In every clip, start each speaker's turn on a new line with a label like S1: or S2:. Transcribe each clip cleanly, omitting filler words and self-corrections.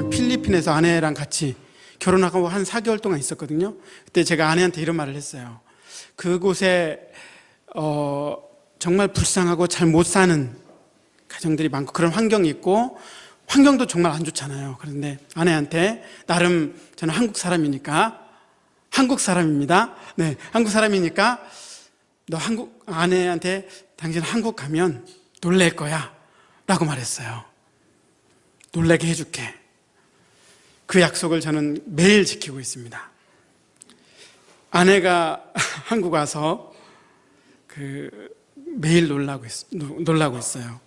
S1: 필리핀에서 아내랑 같이 결혼하고 한 4개월 동안 있었거든요. 그때 제가 아내한테 이런 말을 했어요. 그곳에 정말 불쌍하고 잘 못 사는 가정들이 많고 그런 환경이 있고 환경도 정말 안 좋잖아요. 그런데 아내한테 나름 저는 한국 사람이니까 한국 사람입니다. 네, 한국 사람이니까 너 아내한테 당신 한국 가면 놀랄 거야 라고 말했어요. 놀라게 해줄게. 그 약속을 저는 매일 지키고 있습니다. 아내가 한국 와서 매일 놀라고 있어요.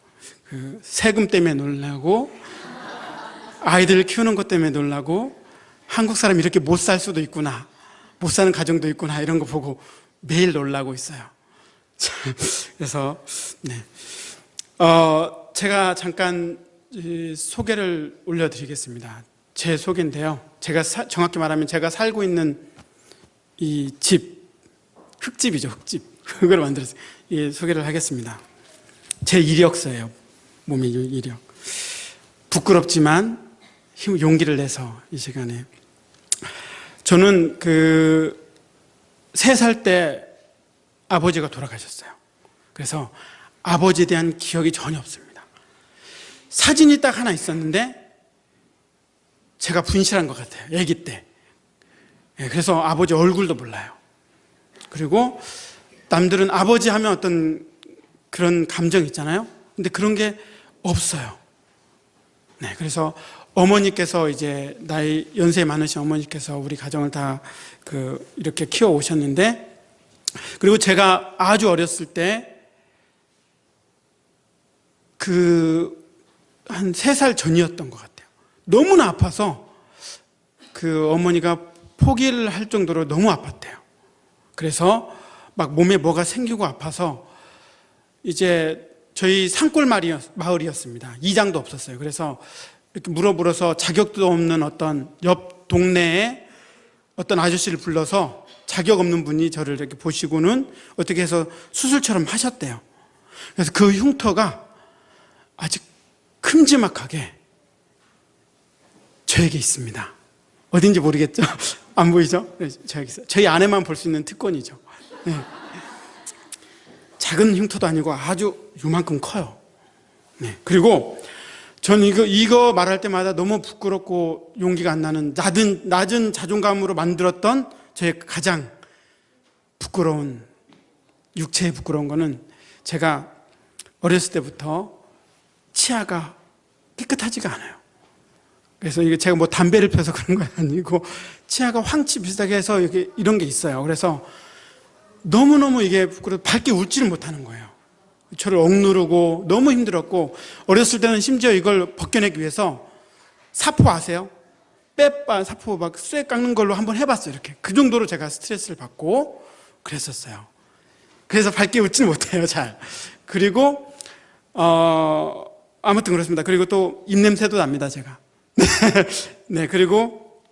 S1: 세금 때문에 놀라고, 아이들 키우는 것 때문에 놀라고, 한국 사람이 이렇게 못 살 수도 있구나, 못 사는 가정도 있구나, 이런 거 보고 매일 놀라고 있어요. 그래서, 네. 제가 잠깐 소개를 올려드리겠습니다. 제 소개인데요. 제가 정확히 말하면 제가 살고 있는 이 집, 흙집이죠, 흙집. 흙으로 만들었어요. 예, 소개를 하겠습니다. 제 이력서예요. 몸의 이력. 부끄럽지만 용기를 내서 이 시간에. 저는 3살 때 아버지가 돌아가셨어요. 그래서 아버지에 대한 기억이 전혀 없습니다. 사진이 딱 하나 있었는데 제가 분실한 것 같아요. 아기 때. 그래서 아버지 얼굴도 몰라요. 그리고 남들은 아버지 하면 어떤 그런 감정 있잖아요. 근데 그런 게 없어요. 네, 그래서 어머니께서 이제 연세 많으신 어머니께서 우리 가정을 다 이렇게 키워 오셨는데, 그리고 제가 아주 어렸을 때 한 3살 전이었던 것 같아요. 너무나 아파서 어머니가 포기를 할 정도로 너무 아팠대요. 그래서 막 몸에 뭐가 생기고 아파서 이제 저희 산골 마을이었습니다. 이장도 없었어요. 그래서 이렇게 물어서 자격도 없는 어떤 옆 동네에 어떤 아저씨를 불러서 자격 없는 분이 저를 이렇게 보시고는 어떻게 해서 수술처럼 하셨대요. 그래서 그 흉터가 아직 큼지막하게 저에게 있습니다. 어딘지 모르겠죠? 안 보이죠? 네, 저희 아내만 볼 수 있는 특권이죠. 네. 작은 흉터도 아니고 아주 요만큼 커요. 네. 그리고 저는 이거 말할 때마다 너무 부끄럽고 용기가 안 나는 낮은 자존감으로 만들었던 저의 가장 부끄러운, 육체에 부끄러운 거는 제가 어렸을 때부터 치아가 깨끗하지가 않아요. 그래서 이게 제가 뭐 담배를 펴서 그런 건 아니고 치아가 황치 비슷하게 해서 이런 게 있어요. 그래서 너무너무 이게 부끄러워 밝게 울지를 못하는 거예요. 저를 억누르고 너무 힘들었고, 어렸을 때는 심지어 이걸 벗겨내기 위해서 사포 아세요? 사포 막 쇠 깎는 걸로 한번 해봤어요. 이렇게 그 정도로 제가 스트레스를 받고 그랬었어요. 그래서 밝게 웃지는 못해요, 잘. 그리고 아무튼 그렇습니다. 그리고 또 입냄새도 납니다, 제가. 네, 그리고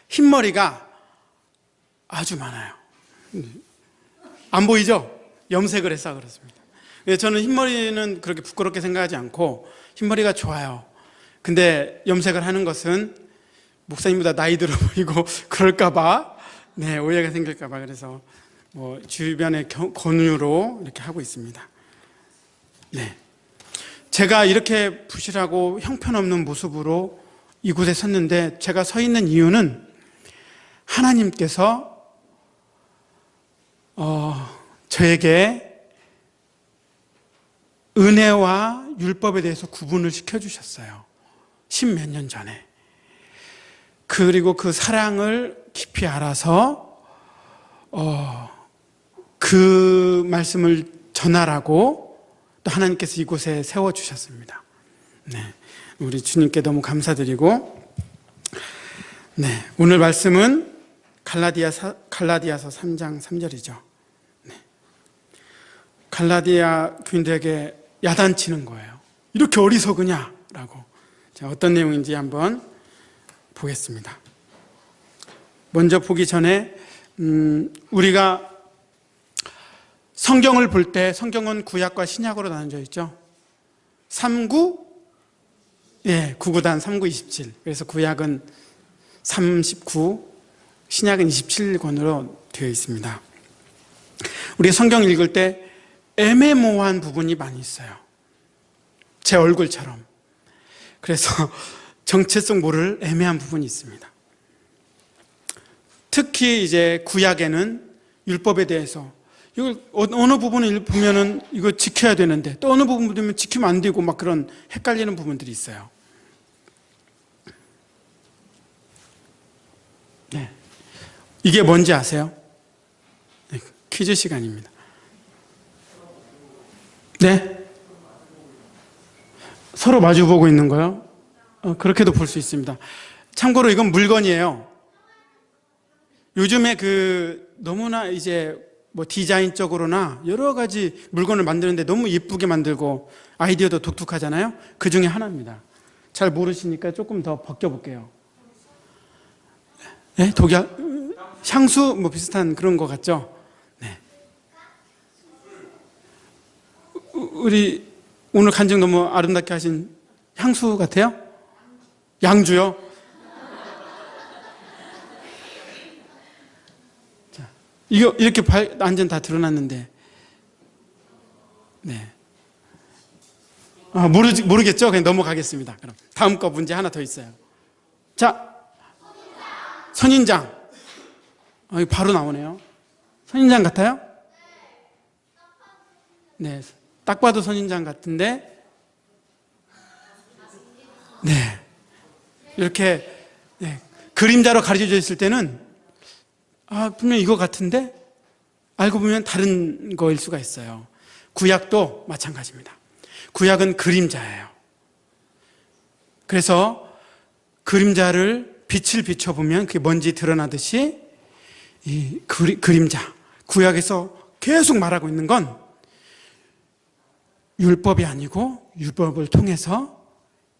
S1: 흰머리가 아주 많아요. 안 보이죠? 염색을 해서 그렇습니다. 저는 흰머리는 그렇게 부끄럽게 생각하지 않고 흰머리가 좋아요. 근데 염색을 하는 것은 목사님보다 나이 들어 보이고 그럴까봐, 네, 오해가 생길까봐, 그래서 뭐 주변의 권유로 이렇게 하고 있습니다. 네, 제가 이렇게 부실하고 형편없는 모습으로 이곳에 섰는데, 제가 서 있는 이유는 하나님께서 저에게 은혜와 율법에 대해서 구분을 시켜주셨어요. 10몇 년 전에. 그리고 그 사랑을 깊이 알아서 그 말씀을 전하라고 또 하나님께서 이곳에 세워주셨습니다. 네, 우리 주님께 너무 감사드리고, 네, 오늘 말씀은 갈라디아서 3장 3절이죠. 네. 갈라디아 교인들에게 야단치는 거예요. 이렇게 어리석으냐라고. 자, 어떤 내용인지 한번 보겠습니다. 먼저 보기 전에 우리가 성경을 볼 때 성경은 구약과 신약으로 나눠져 있죠. 39, 9구단 39, 27. 그래서 구약은 39, 신약은 27권으로 되어 있습니다. 우리 성경 읽을 때 애매모호한 부분이 많이 있어요. 제 얼굴처럼. 그래서 정체성 모를 애매한 부분이 있습니다. 특히 이제 구약에는 율법에 대해서 이걸 어느 부분을 보면은 이거 지켜야 되는데 또 어느 부분 보면 지키면 안 되고 막 그런 헷갈리는 부분들이 있어요. 네. 이게 뭔지 아세요? 네, 퀴즈 시간입니다. 네? 서로 마주보고 있는 거요? 그렇게도 볼 수 있습니다. 참고로 이건 물건이에요. 요즘에 너무나 이제 뭐 디자인적으로나 여러 가지 물건을 만드는데 너무 예쁘게 만들고 아이디어도 독특하잖아요. 그 중에 하나입니다. 잘 모르시니까 조금 더 벗겨볼게요. 네? 독약? 향수 뭐 비슷한 그런 거 같죠? 네. 우리 오늘 간증 너무 아름답게 하신 향수 같아요? 양주요? 자, 이거 이렇게 완전 다 드러났는데, 네. 모르겠죠? 그냥 넘어가겠습니다. 그럼 다음 거 문제 하나 더 있어요. 자, 선인장. 바로 나오네요. 선인장 같아요? 네. 딱 봐도 선인장 같은데, 네. 이렇게, 네. 그림자로 가려져 있을 때는, 분명 이거 같은데, 알고 보면 다른 거일 수가 있어요. 구약도 마찬가지입니다. 구약은 그림자예요. 그래서 그림자를 빛을 비춰보면 그게 뭔지 드러나듯이 이 그림자, 구약에서 계속 말하고 있는 건 율법이 아니고 율법을 통해서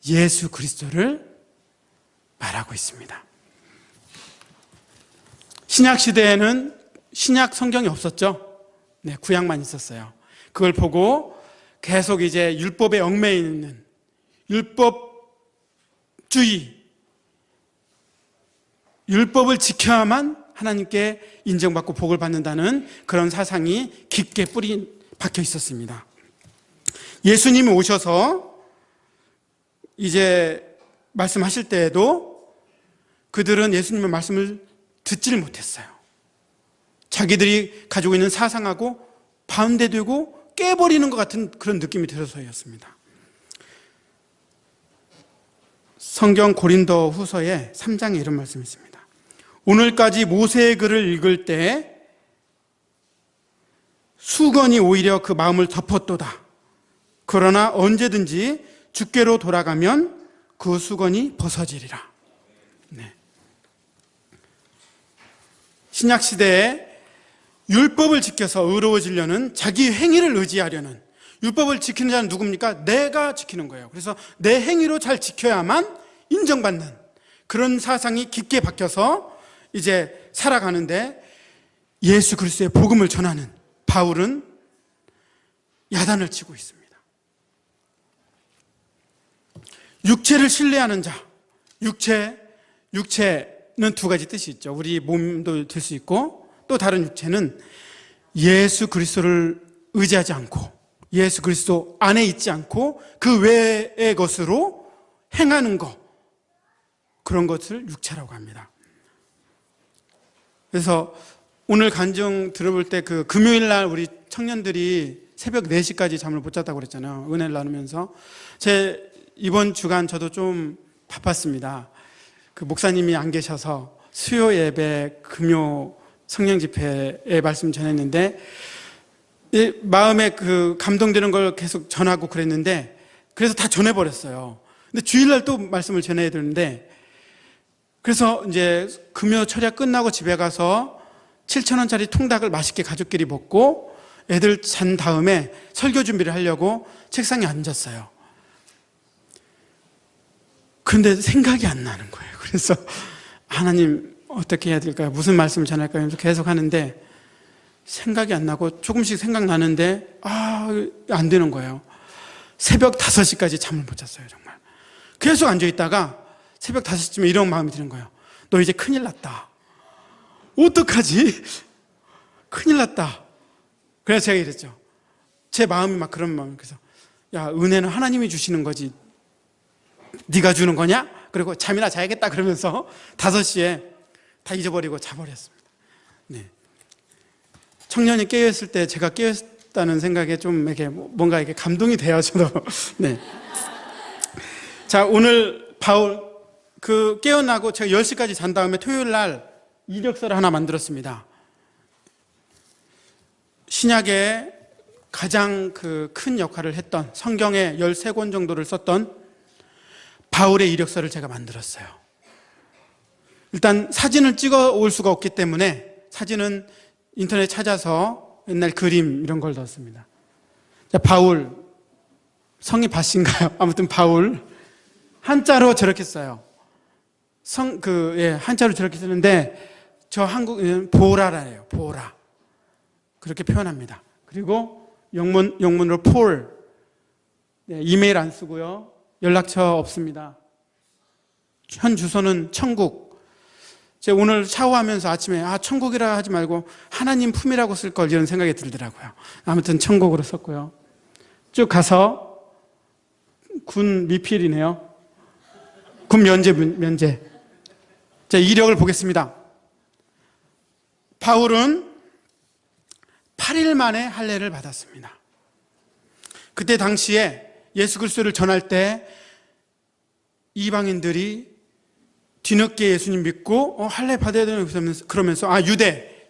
S1: 예수 그리스도를 말하고 있습니다. 신약 시대에는 신약 성경이 없었죠. 네, 구약만 있었어요. 그걸 보고 계속 이제 율법에 얽매여 있는 율법주의, 율법을 지켜야만 하나님께 인정받고 복을 받는다는 그런 사상이 깊게 박혀 있었습니다. 예수님이 오셔서 이제 말씀하실 때에도 그들은 예수님의 말씀을 듣지를 못했어요. 자기들이 가지고 있는 사상하고 반대되고 깨버리는 것 같은 그런 느낌이 들어서였습니다. 성경 고린도 후서에 3장에 이런 말씀이 있습니다. 오늘까지 모세의 글을 읽을 때 수건이 오히려 그 마음을 덮었도다. 그러나 언제든지 주께로 돌아가면 그 수건이 벗어지리라. 네. 신약 시대에 율법을 지켜서 의로워지려는 자기 행위를 의지하려는, 율법을 지키는 자는 누굽니까? 내가 지키는 거예요. 그래서 내 행위로 잘 지켜야만 인정받는 그런 사상이 깊게 박혀서 이제 살아가는데, 예수 그리스도의 복음을 전하는 바울은 야단을 치고 있습니다. 육체를 신뢰하는 자, 육체는 두 가지 뜻이 있죠. 우리 몸도 될 수 있고, 또 다른 육체는 예수 그리스도를 의지하지 않고 예수 그리스도 안에 있지 않고 그 외의 것으로 행하는 것, 그런 것을 육체라고 합니다. 그래서 오늘 간증 들어볼 때 금요일 날 우리 청년들이 새벽 4시까지 잠을 못 잤다고 그랬잖아요. 은혜를 나누면서. 이번 주간 저도 좀 바빴습니다. 목사님이 안 계셔서 수요 예배, 금요 성령 집회에 말씀 전했는데, 마음에 감동되는 걸 계속 전하고 그랬는데, 그래서 다 전해버렸어요. 근데 주일날 또 말씀을 전해야 되는데, 그래서 이제 금요 철야 끝나고 집에 가서 7,000원짜리 통닭을 맛있게 가족끼리 먹고 애들 잔 다음에 설교 준비를 하려고 책상에 앉았어요. 그런데 생각이 안 나는 거예요. 그래서 하나님 어떻게 해야 될까요? 무슨 말씀을 전할까요? 계속 하는데 생각이 안 나고 조금씩 생각나는데 안 되는 거예요. 새벽 5시까지 잠을 못 잤어요. 정말 계속 앉아있다가 새벽 5시쯤에 이런 마음이 드는 거예요. 너 이제 큰일 났다. 어떡하지? 큰일 났다. 그래서 제가 이랬죠. 제 마음이 막 그런 마음이. 그래서 야, 은혜는 하나님이 주시는 거지 네가 주는 거냐? 그리고 잠이나 자야겠다 그러면서 5시에 다 잊어버리고 자버렸습니다. 네. 청년이 깨어있을 때 제가 깨어있다는 생각에 좀 이렇게 뭔가 이렇게 감동이 돼요, 저도. 네. 자, 오늘 바울 깨어나고 제가 10시까지 잔 다음에 토요일 날 이력서를 하나 만들었습니다. 신약에 가장 큰 역할을 했던, 성경에 13권 정도를 썼던 바울의 이력서를 제가 만들었어요. 일단 사진을 찍어 올 수가 없기 때문에 사진은 인터넷 찾아서 옛날 그림 이런 걸 넣었습니다. 자, 바울, 성이 바신가요? 아무튼 바울, 한자로 저렇게 써요. 한자로 저렇게 쓰는데 저 한국은 보라라예요. 보라. 그렇게 표현합니다. 그리고 영문으로 폴. 네, 이메일 안 쓰고요. 연락처 없습니다. 현 주소는 천국. 제가 오늘 샤워하면서 아침에 천국이라 하지 말고 하나님 품이라고 쓸 걸 이런 생각이 들더라고요. 아무튼 천국으로 썼고요. 쭉 가서 군 미필이네요. 군 면제. 자, 이력을 보겠습니다. 바울은 8일 만에 할례를 받았습니다. 그때 당시에 예수 그리스도를 전할 때 이방인들이 뒤늦게 예수님 믿고 할례 받아야 되는 그러면서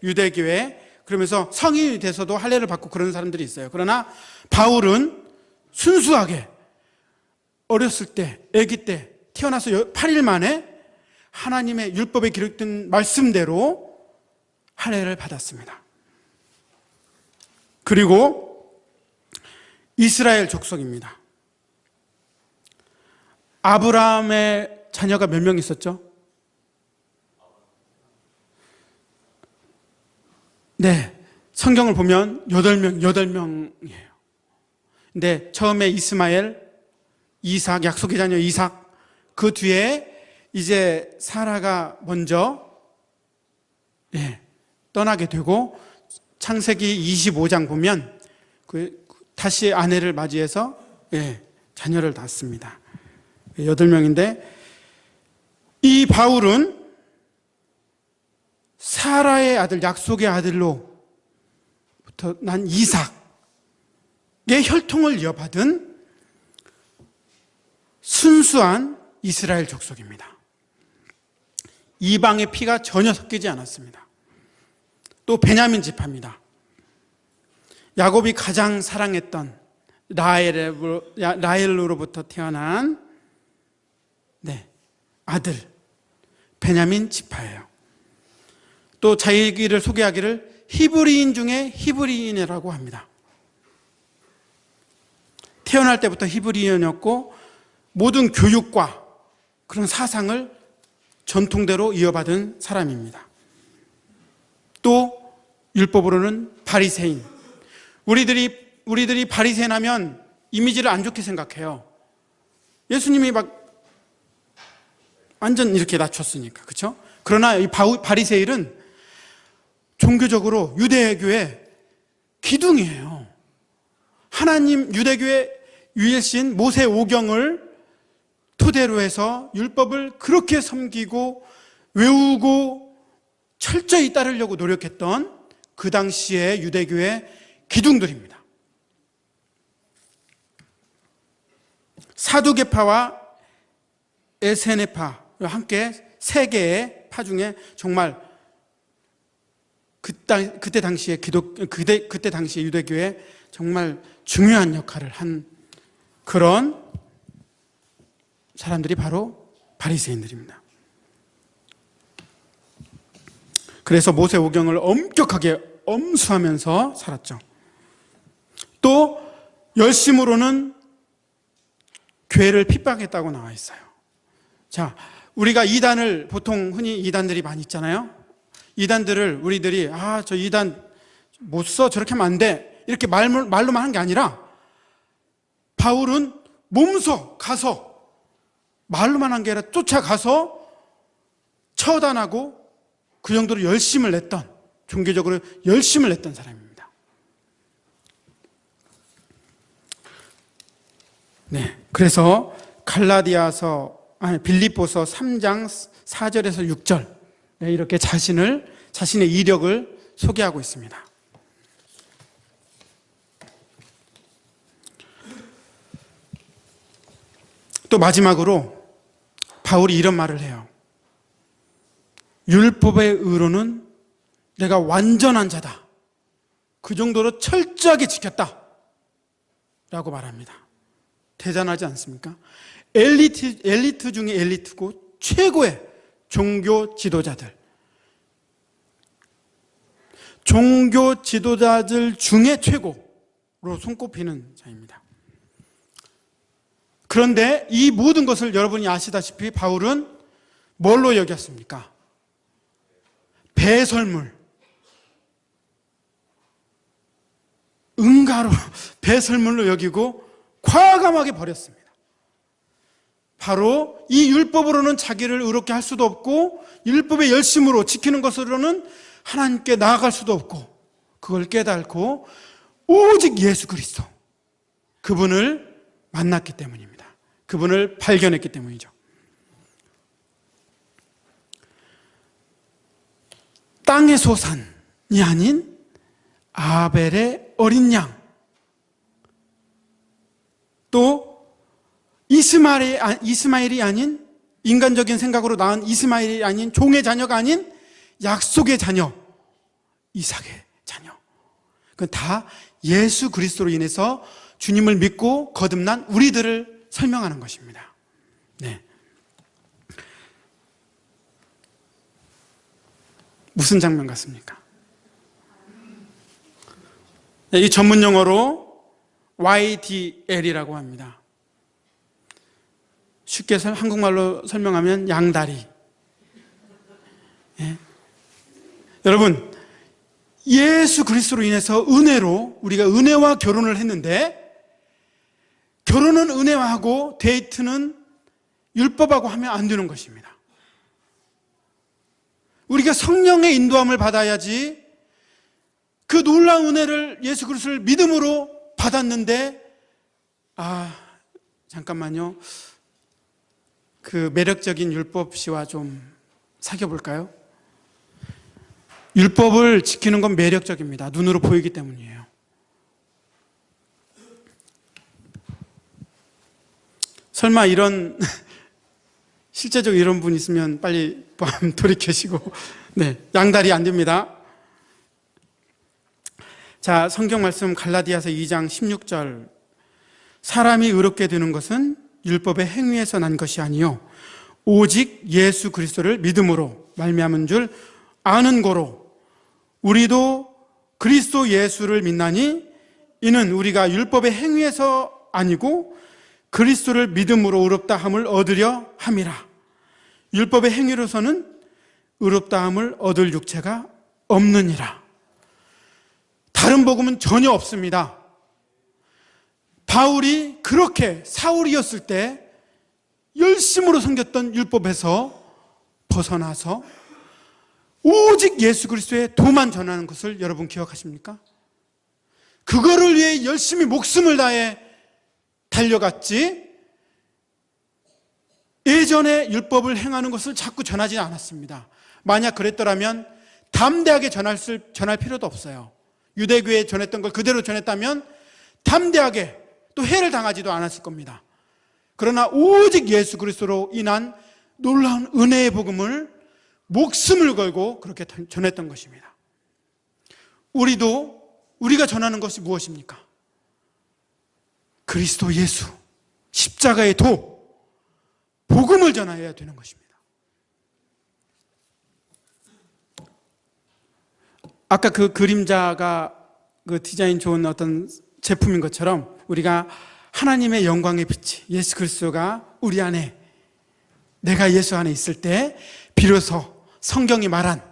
S1: 유대교회 그러면서 성인이 돼서도 할례를 받고 그런 사람들이 있어요. 그러나 바울은 순수하게 어렸을 때, 아기 때 태어나서 8일 만에 하나님의 율법에 기록된 말씀대로 할례를 받았습니다. 그리고 이스라엘 족속입니다. 아브라함의 자녀가 몇 명 있었죠? 네, 성경을 보면 8명이에요. 근데 처음에 이스마엘, 이삭, 약속의 자녀 이삭, 그 뒤에 이제 사라가 먼저 떠나게 되고 창세기 25장 보면 다시 아내를 맞이해서 자녀를 낳습니다. 8명인데 이 바울은 사라의 아들, 약속의 아들로부터 난 이삭의 혈통을 이어받은 순수한 이스라엘 족속입니다. 이방의 피가 전혀 섞이지 않았습니다. 또 베냐민 지파입니다. 야곱이 가장 사랑했던 라헬로부터 태어난 아들 베냐민 지파예요. 또 자기를 소개하기를 히브리인 중에 히브리인이라고 합니다. 태어날 때부터 히브리인이었고 모든 교육과 그런 사상을 전통대로 이어받은 사람입니다. 또 율법으로는 바리새인. 우리들이 바리새인 하면 이미지를 안 좋게 생각해요. 예수님이 막 완전 이렇게 낮췄으니까, 그렇죠? 그러나 이 바리새인은 종교적으로 유대교의 기둥이에요. 하나님 유대교의 유일신 모세 오경을 토대로 해서 율법을 그렇게 섬기고 외우고 철저히 따르려고 노력했던 그 당시의 유대교의 기둥들입니다. 사두개파와 에세네파와 함께 세 개의 파 중에 정말 그때 당시에 그때 당시에 유대교에 정말 중요한 역할을 한 그런 사람들이 바로 바리새인들입니다. 그래서 모세 오경을 엄격하게 엄수하면서 살았죠. 또 열심으로는 교회를 핍박했다고 나와 있어요. 자, 우리가 이단을 보통 흔히 이단들이 많이 있잖아요. 이단들을 우리들이 저 이단 못 써, 저렇게 하면 안 돼, 이렇게 말로만 한 게 아니라 바울은 몸소 가서, 말로만 한 게 아니라 쫓아가서 처단하고 그 정도로 열심을 냈던, 종교적으로 열심을 냈던 사람입니다. 네, 그래서 빌립보서 3장 4절에서 6절 이렇게 자신의 이력을 소개하고 있습니다. 또 마지막으로 바울이 이런 말을 해요. 율법의 의로는 내가 완전한 자다, 그 정도로 철저하게 지켰다 라고 말합니다. 대단하지 않습니까? 엘리트 중에 엘리트고 최고의 종교 지도자들 중에 최고로 손꼽히는 자입니다. 그런데 이 모든 것을 여러분이 아시다시피 바울은 뭘로 여겼습니까? 배설물, 응가로 배설물로 여기고 과감하게 버렸습니다. 바로 이 율법으로는 자기를 의롭게 할 수도 없고, 율법의 열심으로 지키는 것으로는 하나님께 나아갈 수도 없고, 그걸 깨닫고 오직 예수 그리스도, 그분을 만났기 때문입니다. 그분을 발견했기 때문이죠. 땅의 소산이 아닌 아벨의 어린 양, 또 이스마엘이 아닌, 인간적인 생각으로 낳은 이스마엘이 아닌, 종의 자녀가 아닌 약속의 자녀, 이삭의 자녀, 그건 다 예수 그리스도로 인해서 주님을 믿고 거듭난 우리들을 설명하는 것입니다. 네. 무슨 장면 같습니까? 이 전문 용어로 YDL이라고 합니다. 쉽게 한국말로 설명하면 양다리. 예. 여러분, 예수 그리스도로 인해서 은혜로 우리가 은혜와 결혼을 했는데, 결혼은 은혜하고 데이트는 율법하고 하면 안 되는 것입니다. 우리가 성령의 인도함을 받아야지, 그 놀라운 은혜를 예수 그리스도를 믿음으로 받았는데, 잠깐만요, 그 매력적인 율법 씨와 좀 사귀어볼까요? 율법을 지키는 건 매력적입니다. 눈으로 보이기 때문이에요. 설마 이런 실제적으로 이런 분 있으면 빨리 돌이켜시고, 네, 양다리 안 됩니다. 자, 성경 말씀 갈라디아서 2장 16절. 사람이 의롭게 되는 것은 율법의 행위에서 난 것이 아니요 오직 예수 그리스도를 믿음으로 말미암은 줄 아는 고로 우리도 그리스도 예수를 믿나니 이는 우리가 율법의 행위에서 아니고 그리스도를 믿음으로 의롭다 함을 얻으려 함이라. 율법의 행위로서는 의롭다 함을 얻을 육체가 없느니라. 다른 복음은 전혀 없습니다. 바울이 그렇게 사울이었을 때 열심으로 섬겼던 율법에서 벗어나서 오직 예수 그리스도의 도만 전하는 것을 여러분 기억하십니까? 그거를 위해 열심히 목숨을 다해 달려갔지, 예전에 율법을 행하는 것을 자꾸 전하지 않았습니다. 만약 그랬더라면 담대하게 전할 필요도 없어요. 유대교에 전했던 걸 그대로 전했다면 담대하게 또 해를 당하지도 않았을 겁니다. 그러나 오직 예수 그리스도로 인한 놀라운 은혜의 복음을 목숨을 걸고 그렇게 전했던 것입니다. 우리가 전하는 것이 무엇입니까? 그리스도 예수, 십자가의 도, 복음을 전해야 되는 것입니다. 아까 그 그림자가 그 디자인 좋은 어떤 제품인 것처럼 우리가 하나님의 영광의 빛이 예수 그리스도가 우리 안에, 내가 예수 안에 있을 때 비로소 성경이 말한,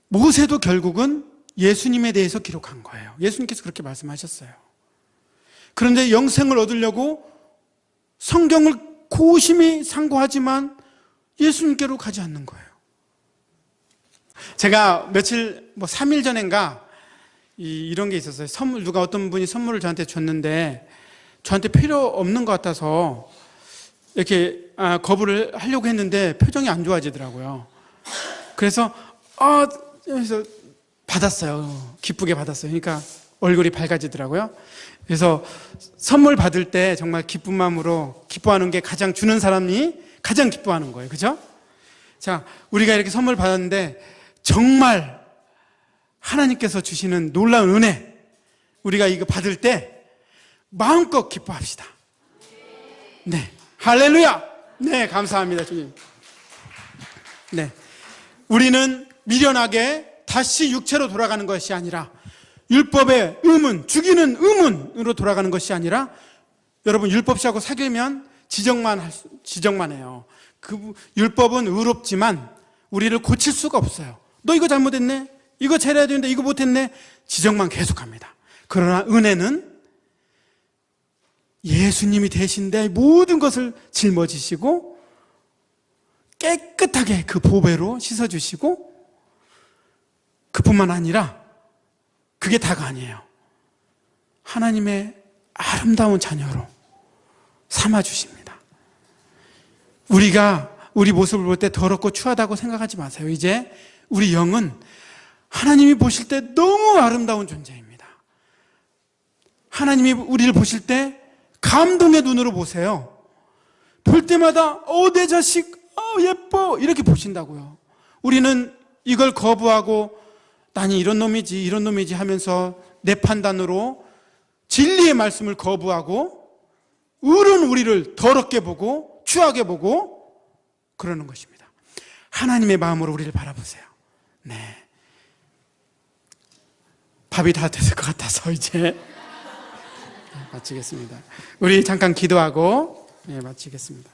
S1: 모세도 결국은 예수님에 대해서 기록한 거예요. 예수님께서 그렇게 말씀하셨어요. 그런데 영생을 얻으려고 성경을 고심히 상고하지만 예수님께로 가지 않는 거예요. 제가 며칠 3일 전인가 이런 게 있었어요. 선물, 누가 어떤 분이 선물을 저한테 줬는데 저한테 필요 없는 것 같아서 이렇게 거부를 하려고 했는데 표정이 안 좋아지더라고요. 그래서 받았어요. 기쁘게 받았어요. 그러니까 얼굴이 밝아지더라고요. 그래서 선물 받을 때 정말 기쁜 마음으로 기뻐하는 게 가장 주는 사람이 가장 기뻐하는 거예요. 그죠? 자, 우리가 이렇게 선물 받았는데 정말 하나님께서 주시는 놀라운 은혜, 우리가 이거 받을 때 마음껏 기뻐합시다. 네. 할렐루야! 네, 감사합니다, 주님. 네. 우리는 미련하게 다시 육체로 돌아가는 것이 아니라 율법의 의문, 죽이는 의문으로 돌아가는 것이 아니라, 여러분 율법시하고 사귀면 지적만 해요. 그 율법은 의롭지만 우리를 고칠 수가 없어요. 너 이거 잘못했네? 이거 잘해야 되는데 이거 못했네? 지적만 계속합니다. 그러나 은혜는 예수님이 대신 내 모든 것을 짊어지시고 깨끗하게 그 보배로 씻어주시고, 그뿐만 아니라 그게 다가 아니에요. 하나님의 아름다운 자녀로 삼아주십니다. 우리가 우리 모습을 볼 때 더럽고 추하다고 생각하지 마세요. 이제 우리 영은 하나님이 보실 때 너무 아름다운 존재입니다. 하나님이 우리를 보실 때 감동의 눈으로 보세요. 볼 때마다 내 자식 예뻐 이렇게 보신다고요. 우리는 이걸 거부하고 나는 이런 놈이지 하면서 내 판단으로 진리의 말씀을 거부하고 의로운 우리를 더럽게 보고 추하게 보고 그러는 것입니다. 하나님의 마음으로 우리를 바라보세요. 네. 밥이 다 됐을 것 같아서 이제 마치겠습니다. 우리 잠깐 기도하고 마치겠습니다.